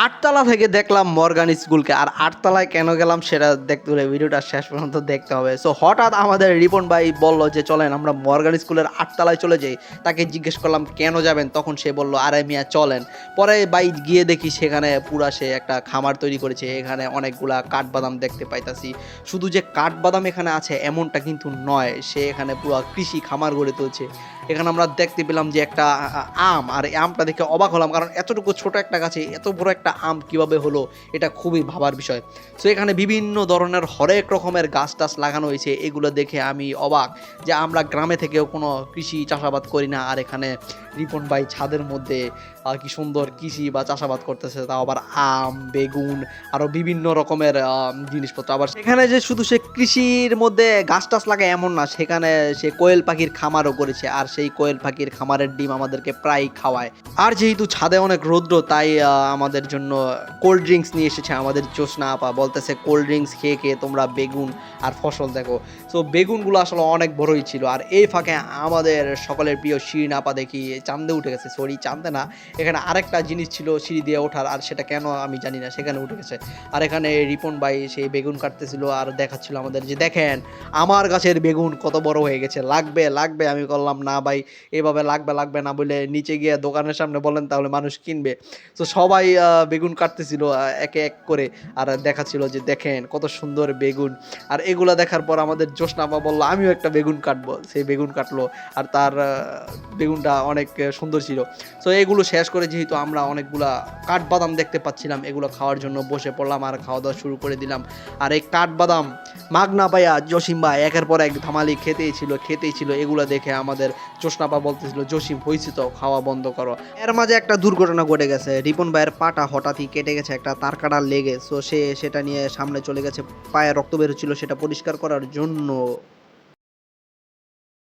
আটতলা থেকে দেখলাম মর্গান স্কুলকে, আর আটতলায় কেন গেলাম সেটা দেখতে হলে ভিডিওটা শেষ পর্যন্ত দেখতে হবে। সো হঠাৎ আমাদের রিপন ভাই বলল যে চলেন আমরা মর্গান স্কুলের আটতলায় চলে যাই। তাকে জিজ্ঞেস করলাম কেন যাবেন, তখন সে বলল আরে মিয়া চলেন। পরে ভাই গিয়ে দেখি সেখানে পুরা সে একটা খামার তৈরি করেছে, এখানে অনেকগুলা কাঠবাদাম দেখতে পাইতাছি। শুধু যে কাঠবাদাম এখানে আছে এমনটা কিন্তু নয়, সে এখানে পুরো কৃষি খামার গড়ে তুলছে। এখানে আমরা দেখতে পেলাম যে একটা আম, আর এই আমটা দেখে অবাক হলাম, কারণ এতটুকু ছোট একটা গাছে এত বড় একটা আম কিভাবে হলো, এটা খুবই ভাবার বিষয়। সো এখানে বিভিন্ন ধরনের হরেক রকমের গাছ টাছ লাগানো হয়েছে, এগুলো দেখে আমি অবাক যে আমরা গ্রামে থেকেও কোনো কৃষি চাষাবাদ করি না, আর এখানে রিপন ভাই ছাদের মধ্যে কি সুন্দর কৃষি বা চাষাবাদ করতেছে, তাও আবার আম, বেগুন, আরও বিভিন্ন রকমের জিনিসপত্র। আবার সেখানে যে শুধু সে কৃষির মধ্যে গাছ টাছ লাগায় এমন না, সেখানে সে কোয়েল পাখির খামারও করেছে, আর সেই কোয়েল পাখির খামারের ডিম আমাদেরকে প্রায় খাওয়ায়। আর যেহেতু ছাদে অনেক রৌদ্র, তাই আমাদের জন্য কোল্ড ড্রিঙ্কস নিয়ে এসেছে আমাদের জোসনা আপা, বলতেছে কোল্ড ড্রিঙ্কস খেয়ে খেয়ে তোমরা বেগুন আর ফসল দেখো। সো বেগুনগুলো আসলে অনেক বড়ই ছিল। আর এই ফাঁকে আমাদের সকলের প্রিয় শিরিন আপা দেখি চাঁদে উঠে গেছে, সরি চাঁদে না, এখানে আরেকটা জিনিস ছিল সিঁড়ি দিয়ে ওঠার, আর সেটা কেন আমি জানি না, সেখানে উঠে গেছে। আর এখানে রিপন ভাই সেই বেগুন কাটতেছিল আর দেখাচ্ছিল আমাদের যে দেখেন আমার গাছের বেগুন কত বড় হয়ে গেছে, লাগবে লাগবে। আমি বললাম না ভাই, এভাবে লাগবে লাগবে না বলে নিচে গিয়ে দোকানের সামনে বলেন, তাহলে মানুষ কিনবে। তো সবাই বেগুন কাটতেছিল একে এক করে, আর দেখাচ্ছিল যে দেখেন কত সুন্দর বেগুন। আর এগুলা দেখার পর আমাদের জোসনা আপা বললো আমিও একটা বেগুন কাটবো, সেই বেগুন কাটলো, আর তার বেগুনটা অনেক সুন্দর ছিল। সো এগুলো শেষ করে যেহেতু আমরা অনেকগুলা কাঠবাদাম দেখতে পাচ্ছিলাম, এগুলো খাওয়ার জন্য বসে পড়লাম আর খাওয়া দাওয়া শুরু করে দিলাম। আর এই কাঠবাদাম মাগ না পাইয়া জসিম ভাই একের পর এক ধামালি খেতেই ছিল। এগুলো দেখে আমাদের জোসনাপা বলতেছিল জসিম হয়েছে তো, খাওয়া বন্ধ করো। এর মাঝে একটা দুর্ঘটনা ঘটে গেছে, রিপন ভাইয়ের পাটা হঠাৎই কেটে গেছে একটা তার কাটার লেগে। সো সে সেটা নিয়ে সামনে চলে গেছে, পায়ে রক্ত বের হচ্ছিল, সেটা পরিষ্কার করার জন্য।